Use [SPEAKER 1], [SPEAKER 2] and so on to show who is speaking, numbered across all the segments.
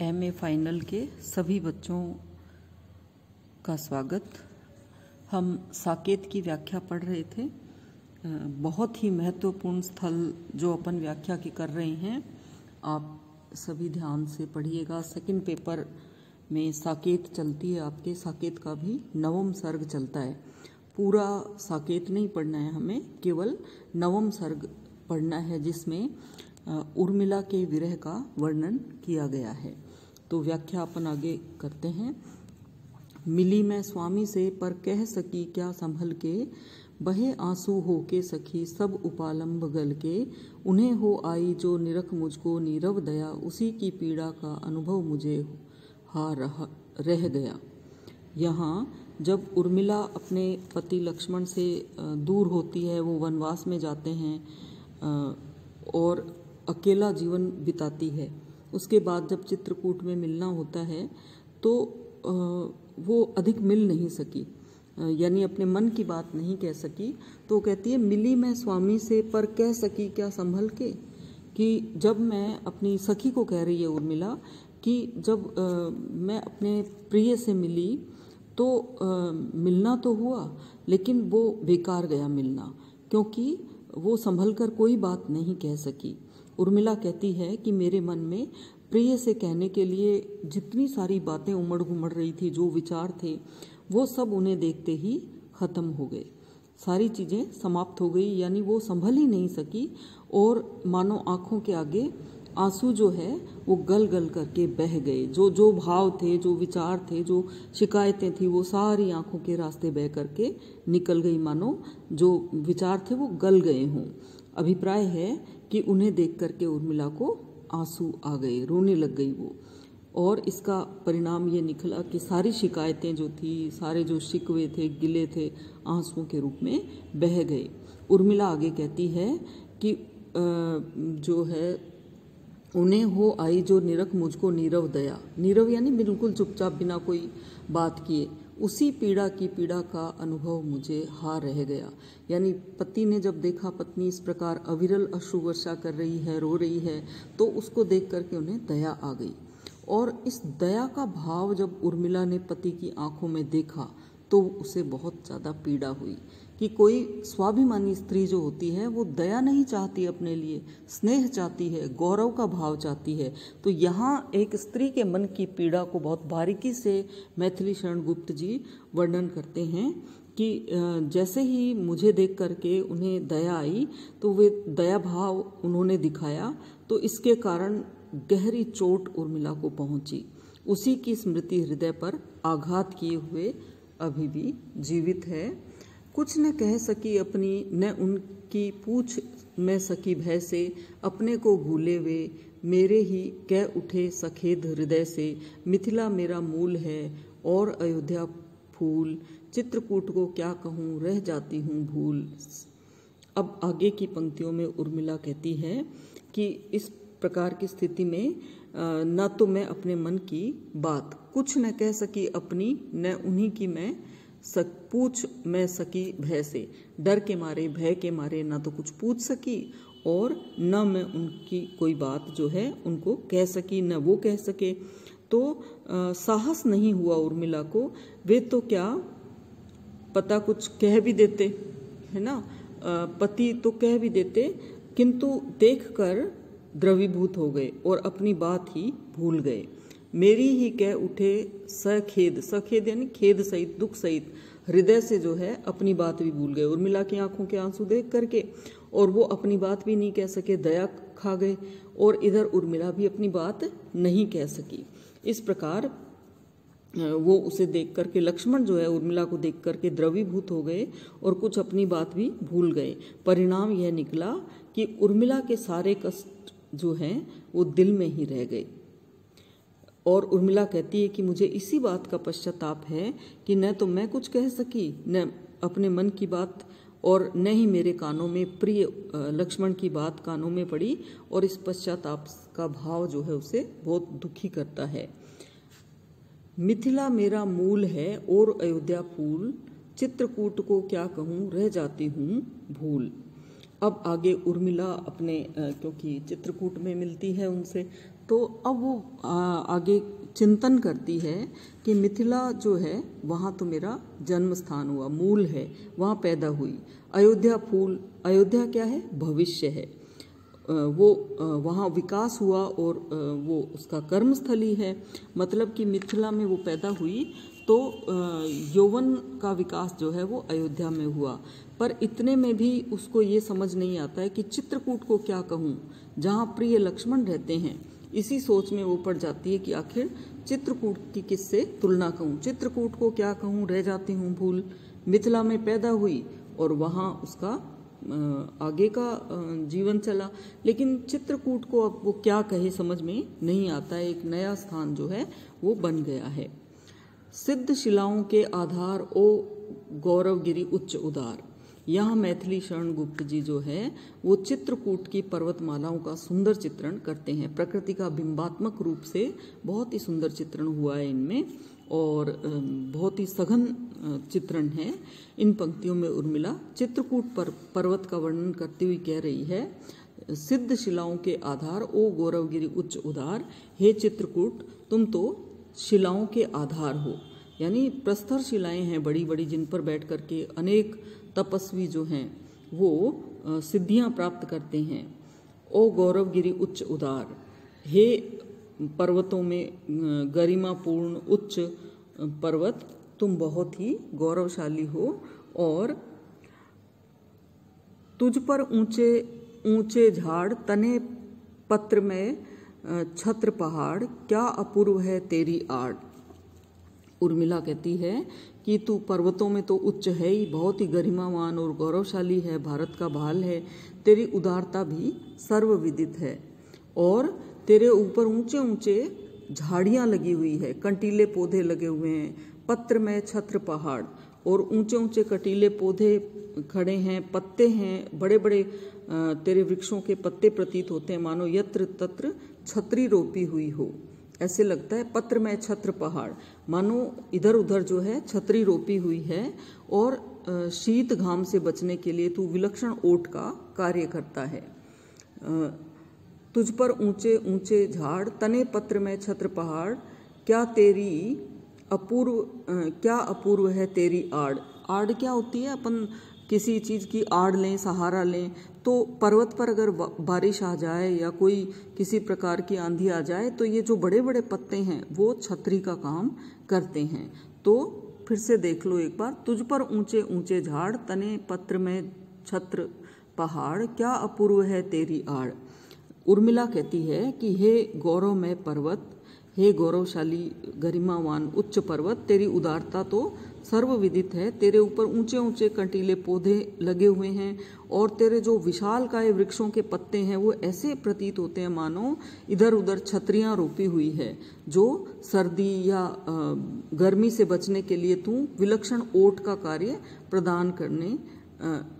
[SPEAKER 1] MA final के सभी बच्चों का स्वागत। हम साकेत की व्याख्या पढ़ रहे थे। बहुत ही महत्वपूर्ण स्थल जो अपन व्याख्या की कर रहे हैं, आप सभी ध्यान से पढ़िएगा। सेकंड पेपर में साकेत चलती है आपके, साकेत का भी नवम सर्ग चलता है। पूरा साकेत नहीं पढ़ना है हमें, केवल नवम सर्ग पढ़ना है जिसमें उर्मिला के विरह का वर्णन किया गया है। तो व्याख्या अपन आगे करते हैं। मिली मैं स्वामी से पर कह सकी क्या संभल के, बहे आंसू हो के सखी सब उपालंब गल के, उन्हें हो आई जो निरख मुझको नीरव दया, उसी की पीड़ा का अनुभव मुझे रह गया। यहाँ जब उर्मिला अपने पति लक्ष्मण से दूर होती है, वो वनवास में जाते हैं और अकेला जीवन बिताती है। उसके बाद जब चित्रकूट में मिलना होता है तो वो अधिक मिल नहीं सकी, यानी अपने मन की बात नहीं कह सकी। तो कहती है मिली मैं स्वामी से पर कह सकी क्या संभल के, कि जब मैं अपनी सखी को कह रही है उर्मिला कि जब मैं अपने प्रिय से मिली तो मिलना तो हुआ लेकिन वो बेकार गया मिलना, क्योंकि वो संभल कर कोई बात नहीं कह सकी। उर्मिला कहती है कि मेरे मन में प्रिय से कहने के लिए जितनी सारी बातें उमड़ घुमड़ रही थी, जो विचार थे, वो सब उन्हें देखते ही खत्म हो गए। सारी चीज़ें समाप्त हो गई, यानी वो संभल ही नहीं सकी और मानो आँखों के आगे आंसू जो है वो गल गल करके बह गए। जो जो भाव थे, जो विचार थे, जो शिकायतें थी, वो सारी आंखों के रास्ते बह करके निकल गई, मानो जो विचार थे वो गल गए हों। अभिप्राय है कि उन्हें देख करके उर्मिला को आंसू आ गए, रोने लग गई वो। और इसका परिणाम ये निकला कि सारी शिकायतें जो थी, सारे जो शिकवे थे, गिले थे, आंसुओं के रूप में बह गए। उर्मिला आगे कहती है कि जो है उन्हें हो आई जो निरख मुझको नीरव दया, नीरव यानी बिल्कुल चुपचाप बिना कोई बात किए, उसी पीड़ा की पीड़ा का अनुभव मुझे रह गया। यानी पति ने जब देखा पत्नी इस प्रकार अविरल अश्रु वर्षा कर रही है, रो रही है, तो उसको देख करके उन्हें दया आ गई। और इस दया का भाव जब उर्मिला ने पति की आंखों में देखा तो उसे बहुत ज़्यादा पीड़ा हुई कि कोई स्वाभिमानी स्त्री जो होती है वो दया नहीं चाहती अपने लिए, स्नेह चाहती है, गौरव का भाव चाहती है। तो यहाँ एक स्त्री के मन की पीड़ा को बहुत बारीकी से मैथिली शरण गुप्त जी वर्णन करते हैं कि जैसे ही मुझे देख करके उन्हें दया आई तो वे दया भाव उन्होंने दिखाया, तो इसके कारण गहरी चोट उर्मिला को पहुंची। उसी की स्मृति हृदय पर आघात किए हुए अभी भी जीवित है। कुछ न कह सकी अपनी, न उनकी पूछ में सकी भय से, अपने को भूले वे मेरे ही कह उठे सखेद हृदय से, मिथिला मेरा मूल है और अयोध्या फूल, चित्रकूट को क्या कहूँ रह जाती हूँ भूल। अब आगे की पंक्तियों में उर्मिला कहती है कि इस प्रकार की स्थिति में न तो मैं अपने मन की बात कुछ न कह सकी अपनी, न उन्हीं की मैं पूछ मैं सकी भय से, डर के मारे, भय के मारे ना तो कुछ पूछ सकी और न मैं उनकी कोई बात जो है उनको कह सकी, न वो कह सके। तो साहस नहीं हुआ उर्मिला को। वे तो क्या पता कुछ कह भी देते, है ना, पति तो कह भी देते, किंतु देखकर द्रवीभूत हो गए और अपनी बात ही भूल गए। मेरी ही कह उठे सखेद, सखेद यानी खेद सहित, दुख सहित, हृदय से जो है अपनी बात भी भूल गए उर्मिला की आंखों के आंसू देख करके, और वो अपनी बात भी नहीं कह सके, दया खा गए, और इधर उर्मिला भी अपनी बात नहीं कह सकी। इस प्रकार वो उसे देख करके, लक्ष्मण जो है उर्मिला को देख करके द्रवीभूत हो गए और कुछ अपनी बात भी भूल गए। परिणाम यह निकला कि उर्मिला के सारे कष्ट जो हैं वो दिल में ही रह गए। और उर्मिला कहती है कि मुझे इसी बात का पश्चाताप है कि न तो मैं कुछ कह सकी, न अपने मन की बात, और न ही मेरे कानों में प्रिय लक्ष्मण की बात कानों में पड़ी, और इस पश्चाताप का भाव जो है उसे बहुत दुखी करता है। मिथिला मेरा मूल है और अयोध्या फूल, चित्रकूट को क्या कहूँ रह जाती हूँ भूल। अब आगे उर्मिला अपने क्योंकि चित्रकूट में मिलती है उनसे, तो अब वो आगे चिंतन करती है कि मिथिला जो है वहाँ तो मेरा जन्म स्थान हुआ, मूल है, वहाँ पैदा हुई। अयोध्या फूल, अयोध्या क्या है? भविष्य है। वो वहाँ विकास हुआ और वो उसका कर्मस्थली है। मतलब कि मिथिला में वो पैदा हुई तो यौवन का विकास जो है वो अयोध्या में हुआ। पर इतने में भी उसको ये समझ नहीं आता है कि चित्रकूट को क्या कहूँ, जहाँ प्रिय लक्ष्मण रहते हैं। इसी सोच में वो पड़ जाती है कि आखिर चित्रकूट की किससे तुलना कहूँ, चित्रकूट को क्या कहूँ, रह जाती हूँ भूल। मिथिला में पैदा हुई और वहाँ उसका आगे का जीवन चला, लेकिन चित्रकूट को अब वो क्या कहे समझ में नहीं आता है। एक नया स्थान जो है वो बन गया है। सिद्ध शिलाओं के आधार ओ गौरवगिरी उच्च उदार। यहाँ मैथिली शरण गुप्त जी जो है वो चित्रकूट की पर्वतमालाओं का सुंदर चित्रण करते हैं। प्रकृति का बिंबात्मक रूप से बहुत ही सुंदर चित्रण हुआ है इनमें और बहुत ही सघन चित्रण है। इन पंक्तियों में उर्मिला चित्रकूट पर्वत का वर्णन करती हुई कह रही है, सिद्ध शिलाओं के आधार ओ गौरवगिरी उच्च उदार। हे चित्रकूट, तुम तो शिलाओं के आधार हो, यानी प्रस्तर शिलाएं हैं बड़ी बड़ी, जिन पर बैठ करके अनेक तपस्वी जो हैं वो सिद्धियां प्राप्त करते हैं। ओ गौरवगिरी उच्च उदार, हे पर्वतों में गरिमापूर्ण उच्च पर्वत, तुम बहुत ही गौरवशाली हो और तुझ पर ऊंचे ऊंचे झाड़, तने पत्र में छत्र पहाड़, क्या अपूर्व है तेरी आड़। उर्मिला कहती है कि तू पर्वतों में तो उच्च है ही, बहुत ही गरिमावान और गौरवशाली है, भारत का भाल है, तेरी उदारता भी सर्वविदित है और तेरे ऊपर ऊंचे ऊंचे झाड़ियाँ लगी हुई है, कंटीले पौधे लगे हुए हैं, पत्र में छत्र पहाड़ और ऊंचे ऊंचे कटीले पौधे खड़े हैं, पत्ते हैं, बड़े बड़े तेरे वृक्षों के पत्ते प्रतीत होते हैं, मानो यत्र तत्र छतरी रोपी हुई हो। ऐसे लगता है पत्र में छत्र पहाड़, मानो इधर उधर जो है छतरी रोपी हुई है और शीत घाम से बचने के लिए तू विलक्षण ओट का कार्य करता है। तुझ पर ऊंचे ऊंचे झाड़, तने पत्र में छत्र पहाड़, क्या अपूर्व है तेरी आड़। आड़ क्या होती है? अपन किसी चीज़ की आड़ लें, सहारा लें, तो पर्वत पर अगर बारिश आ जाए या कोई किसी प्रकार की आंधी आ जाए तो ये जो बड़े बड़े पत्ते हैं वो छतरी का काम करते हैं। तो फिर से देख लो एक बार, तुझ पर ऊंचे ऊंचे झाड़, तने पत्र में छत्र पहाड़, क्या अपूर्व है तेरी आड़। उर्मिला कहती है कि हे गौरवमय पर्वत, हे गौरवशाली गरिमावान उच्च पर्वत, तेरी उदारता तो सर्वविदित है, तेरे ऊपर ऊंचे ऊंचे कंटीले पौधे लगे हुए हैं और तेरे जो विशालकाय वृक्षों के पत्ते हैं वो ऐसे प्रतीत होते हैं मानो इधर उधर छतरियां रोपी हुई है, जो सर्दी या गर्मी से बचने के लिए तू विलक्षण ओट का कार्य प्रदान करने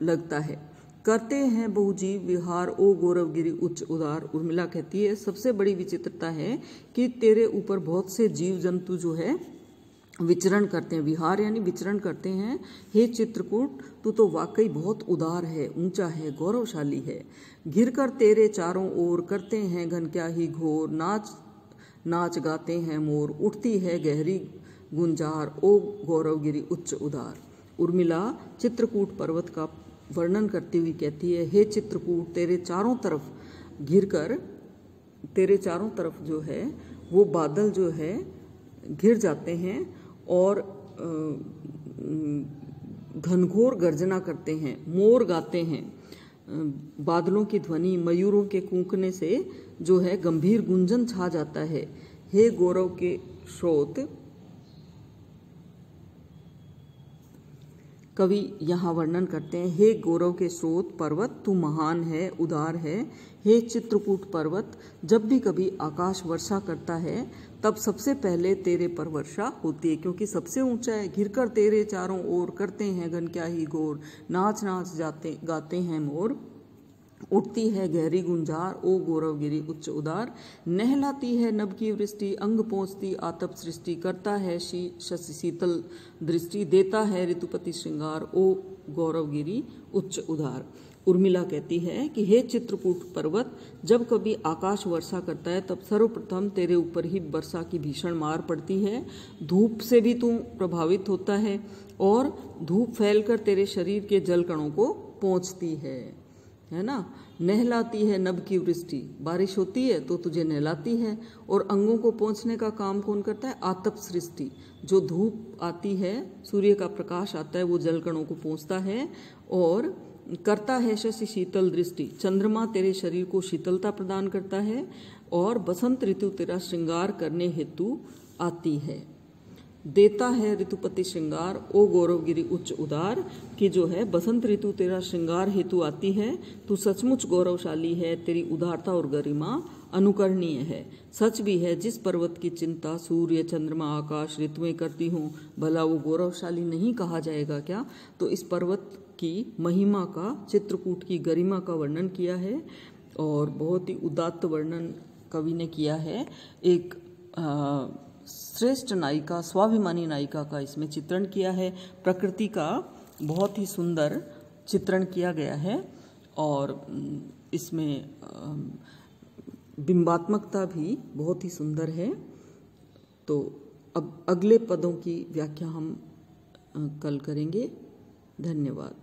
[SPEAKER 1] लगता है। करते हैं बहुजीव विहार ओ गौरवगिरी उच्च उदार। उर्मिला कहती है सबसे बड़ी विचित्रता है कि तेरे ऊपर बहुत से जीव जंतु जो है विचरण करते हैं, विहार यानी विचरण करते हैं। हे चित्रकूट, तू तो वाकई बहुत उदार है, ऊंचा है, गौरवशाली है। घिर कर तेरे चारों ओर करते हैं घन क्या ही घोर, नाच नाच गाते हैं मोर, उठती है गहरी गुंजार ओ गौरवगिरी उच्च उदार। उर्मिला चित्रकूट पर्वत का वर्णन करती हुई कहती है, हे चित्रकूट, तेरे चारों तरफ घिर कर, तेरे चारों तरफ जो है वो बादल जो है घिर जाते हैं और घनघोर गर्जना करते हैं, मोर गाते हैं। बादलों की ध्वनि, मयूरों के कूकने से जो है गंभीर गुंजन छा जाता है। हे गौरव के स्रोत, कवि यहाँ वर्णन करते हैं, हे गौरव के स्रोत पर्वत, तू महान है, उदार है। हे चित्रकूट पर्वत, जब भी कभी आकाश वर्षा करता है तब सबसे पहले तेरे पर वर्षा होती है, क्योंकि सबसे ऊंचा है। घिर कर तेरे चारों ओर करते हैं घन क्या ही घोर, नाच नाच जाते गाते हैं मोर, उठती है गहरी गुंजार ओ गौरवगिरी उच्च उदार। नहलाती है नभ की वृष्टि, अंग पहुँचती आतप सृष्टि, करता है शशि शीतल दृष्टि, देता है ऋतुपति श्रृंगार ओ गौरवगिरी उच्च उदार। उर्मिला कहती है कि हे चित्रकूट पर्वत, जब कभी आकाश वर्षा करता है तब सर्वप्रथम तेरे ऊपर ही वर्षा की भीषण मार पड़ती है। धूप से भी तू प्रभावित होता है और धूप फैलकर तेरे शरीर के जल कणों को पोंछती है ना। नहलाती है नभ की वृष्टि, बारिश होती है तो तुझे नहलाती है। और अंगों को पोंछने का काम कौन करता है? आतप सृष्टि। जो धूप आती है, सूर्य का प्रकाश आता है, वो जल कणों को पोंछता है। और करता है शशि शीतल दृष्टि, चंद्रमा तेरे शरीर को शीतलता प्रदान करता है। और बसंत ऋतु तेरा श्रृंगार करने हेतु आती है। देता है ऋतुपति श्रृंगार, ओ गौरवगिरी उच्च उदार, कि जो है बसंत ऋतु तेरा श्रृंगार हेतु आती है। तू सचमुच गौरवशाली है, तेरी उदारता और गरिमा अनुकरणीय है। सच भी है, जिस पर्वत की चिंता सूर्य चंद्रमा आकाश ऋतुएं करती हों, भला वो गौरवशाली नहीं कहा जाएगा क्या? तो इस पर्वत की महिमा का, चित्रकूट की गरिमा का वर्णन किया है और बहुत ही उदात्त वर्णन कवि ने किया है। एक श्रेष्ठ नायिका, स्वाभिमानी नायिका का इसमें चित्रण किया है। प्रकृति का बहुत ही सुंदर चित्रण किया गया है और इसमें बिंबात्मकता भी बहुत ही सुंदर है। तो अब अगले पदों की व्याख्या हम कल करेंगे। धन्यवाद।